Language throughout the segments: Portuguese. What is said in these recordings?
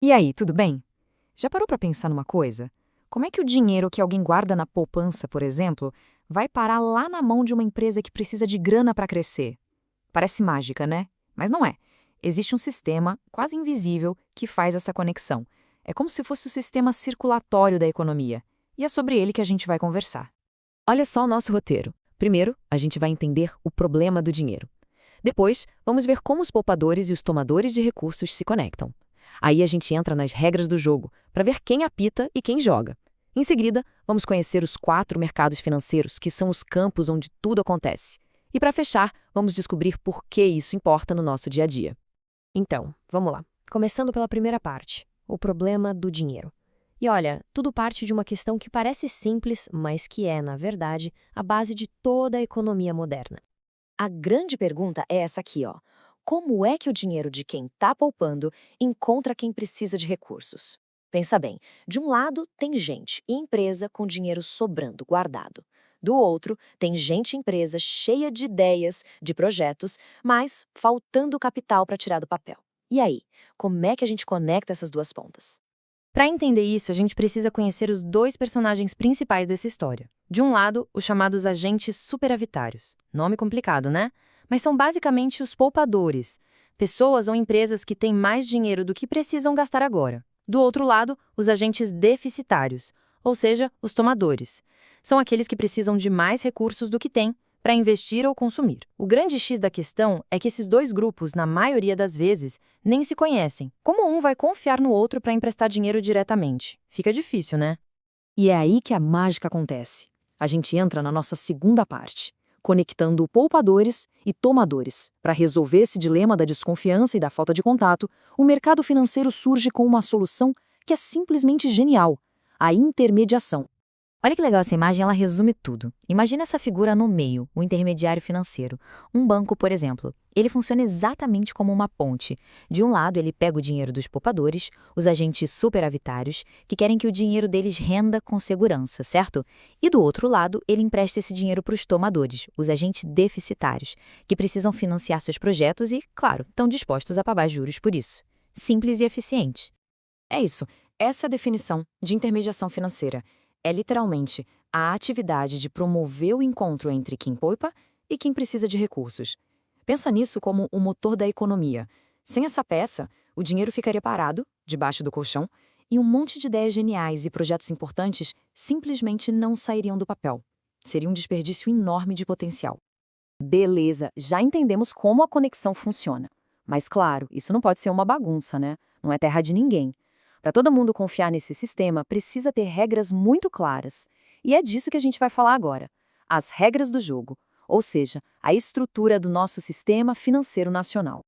E aí, tudo bem? Já parou para pensar numa coisa? Como é que o dinheiro que alguém guarda na poupança, por exemplo, vai parar lá na mão de uma empresa que precisa de grana para crescer? Parece mágica, né? Mas não é. Existe um sistema, quase invisível, que faz essa conexão. É como se fosse o sistema circulatório da economia. E é sobre ele que a gente vai conversar. Olha só o nosso roteiro. Primeiro, a gente vai entender o problema do dinheiro. Depois, vamos ver como os poupadores e os tomadores de recursos se conectam. Aí a gente entra nas regras do jogo, para ver quem apita e quem joga. Em seguida, vamos conhecer os 4 mercados financeiros, que são os campos onde tudo acontece. E para fechar, vamos descobrir por que isso importa no nosso dia a dia. Então, vamos lá. Começando pela primeira parte, o problema do dinheiro. E olha, tudo parte de uma questão que parece simples, mas que é, na verdade, a base de toda a economia moderna. A grande pergunta é essa aqui, ó. Como é que o dinheiro de quem está poupando encontra quem precisa de recursos? Pensa bem, de um lado tem gente e empresa com dinheiro sobrando, guardado. Do outro, tem gente e empresa cheia de ideias, de projetos, mas faltando capital para tirar do papel. E aí, como é que a gente conecta essas duas pontas? Para entender isso, a gente precisa conhecer os dois personagens principais dessa história. De um lado, os chamados agentes superavitários. Nome complicado, né? Mas são basicamente os poupadores, pessoas ou empresas que têm mais dinheiro do que precisam gastar agora. Do outro lado, os agentes deficitários, ou seja, os tomadores. São aqueles que precisam de mais recursos do que têm para investir ou consumir. O grande X da questão é que esses dois grupos, na maioria das vezes, nem se conhecem. Como um vai confiar no outro para emprestar dinheiro diretamente? Fica difícil, né? E é aí que a mágica acontece. A gente entra na nossa segunda parte, conectando poupadores e tomadores. Para resolver esse dilema da desconfiança e da falta de contato, o mercado financeiro surge com uma solução que é simplesmente genial: a intermediação. Olha que legal essa imagem, ela resume tudo. Imagina essa figura no meio, o intermediário financeiro. Um banco, por exemplo. Ele funciona exatamente como uma ponte. De um lado, ele pega o dinheiro dos poupadores, os agentes superavitários, que querem que o dinheiro deles renda com segurança, certo? E do outro lado, ele empresta esse dinheiro para os tomadores, os agentes deficitários, que precisam financiar seus projetos e, claro, estão dispostos a pagar juros por isso. Simples e eficiente. É isso. Essa é a definição de intermediação financeira. É literalmente a atividade de promover o encontro entre quem poupa e quem precisa de recursos. Pensa nisso como o motor da economia. Sem essa peça, o dinheiro ficaria parado, debaixo do colchão, e um monte de ideias geniais e projetos importantes simplesmente não sairiam do papel. Seria um desperdício enorme de potencial. Beleza, já entendemos como a conexão funciona. Mas claro, isso não pode ser uma bagunça, né? Não é terra de ninguém. Para todo mundo confiar nesse sistema, precisa ter regras muito claras. E é disso que a gente vai falar agora. As regras do jogo, ou seja, a estrutura do nosso sistema financeiro nacional.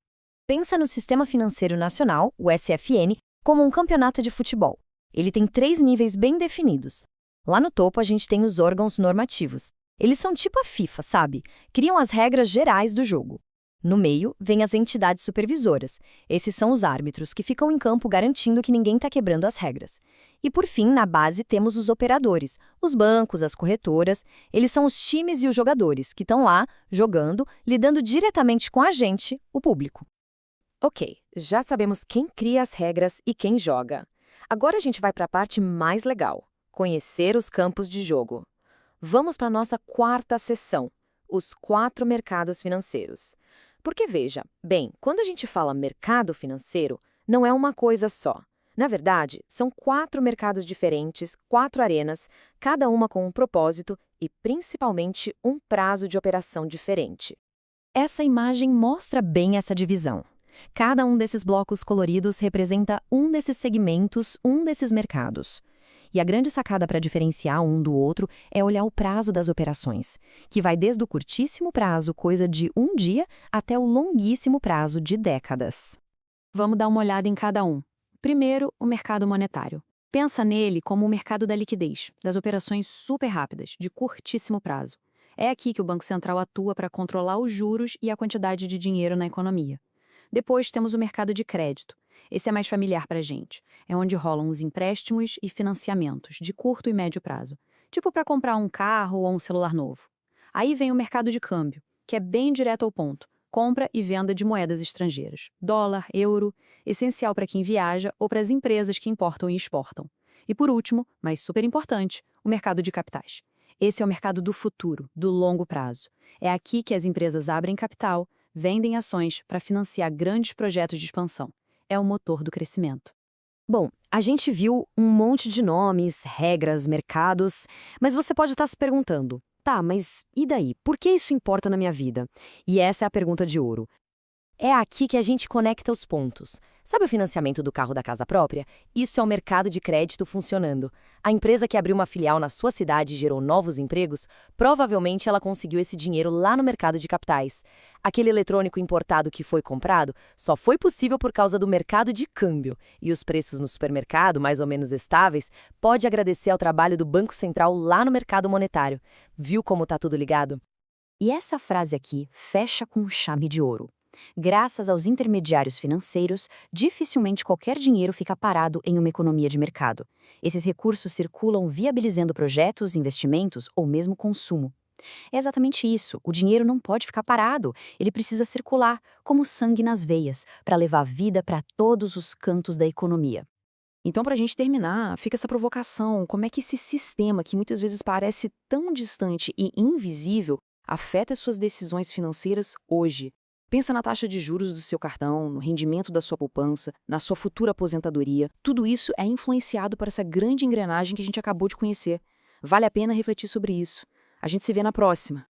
Pensa no Sistema Financeiro Nacional, o SFN, como um campeonato de futebol. Ele tem 3 níveis bem definidos. Lá no topo a gente tem os órgãos normativos. Eles são tipo a FIFA, sabe? Criam as regras gerais do jogo. No meio, vem as entidades supervisoras. Esses são os árbitros que ficam em campo garantindo que ninguém está quebrando as regras. E por fim, na base, temos os operadores, os bancos, as corretoras. Eles são os times e os jogadores que estão lá, jogando, lidando diretamente com a gente, o público. Ok, já sabemos quem cria as regras e quem joga. Agora a gente vai para a parte mais legal: conhecer os campos de jogo. Vamos para a nossa quarta seção, os 4 mercados financeiros. Porque veja, bem, quando a gente fala mercado financeiro, não é uma coisa só. Na verdade, são 4 mercados diferentes, 4 arenas, cada uma com um propósito e, principalmente, um prazo de operação diferente. Essa imagem mostra bem essa divisão. Cada um desses blocos coloridos representa um desses segmentos, um desses mercados. E a grande sacada para diferenciar um do outro é olhar o prazo das operações, que vai desde o curtíssimo prazo, coisa de um dia, até o longuíssimo prazo de décadas. Vamos dar uma olhada em cada um. Primeiro, o mercado monetário. Pensa nele como o mercado da liquidez, das operações super rápidas, de curtíssimo prazo. É aqui que o Banco Central atua para controlar os juros e a quantidade de dinheiro na economia. Depois temos o mercado de crédito. Esse é mais familiar para a gente. É onde rolam os empréstimos e financiamentos de curto e médio prazo, tipo para comprar um carro ou um celular novo. Aí vem o mercado de câmbio, que é bem direto ao ponto. compra e venda de moedas estrangeiras. Dólar, euro, essencial para quem viaja ou para as empresas que importam e exportam. E por último, mas super importante, o mercado de capitais. Esse é o mercado do futuro, do longo prazo. É aqui que as empresas abrem capital, vendem ações para financiar grandes projetos de expansão. É o motor do crescimento. Bom, a gente viu um monte de nomes, regras, mercados, mas você pode estar se perguntando, tá, mas e daí? Por que isso importa na minha vida? E essa é a pergunta de ouro. É aqui que a gente conecta os pontos. Sabe o financiamento do carro da casa própria? Isso é o mercado de crédito funcionando. A empresa que abriu uma filial na sua cidade e gerou novos empregos, provavelmente ela conseguiu esse dinheiro lá no mercado de capitais. Aquele eletrônico importado que foi comprado só foi possível por causa do mercado de câmbio. E os preços no supermercado, mais ou menos estáveis, pode agradecer ao trabalho do Banco Central lá no mercado monetário. Viu como tá tudo ligado? E essa frase aqui fecha com chave de ouro. Graças aos intermediários financeiros, dificilmente qualquer dinheiro fica parado em uma economia de mercado. Esses recursos circulam viabilizando projetos, investimentos ou mesmo consumo. É exatamente isso, o dinheiro não pode ficar parado, ele precisa circular, como sangue nas veias, para levar vida para todos os cantos da economia. Então, para a gente terminar, fica essa provocação: como é que esse sistema, que muitas vezes parece tão distante e invisível, afeta as suas decisões financeiras hoje? Pensa na taxa de juros do seu cartão, no rendimento da sua poupança, na sua futura aposentadoria. Tudo isso é influenciado por essa grande engrenagem que a gente acabou de conhecer. Vale a pena refletir sobre isso. A gente se vê na próxima.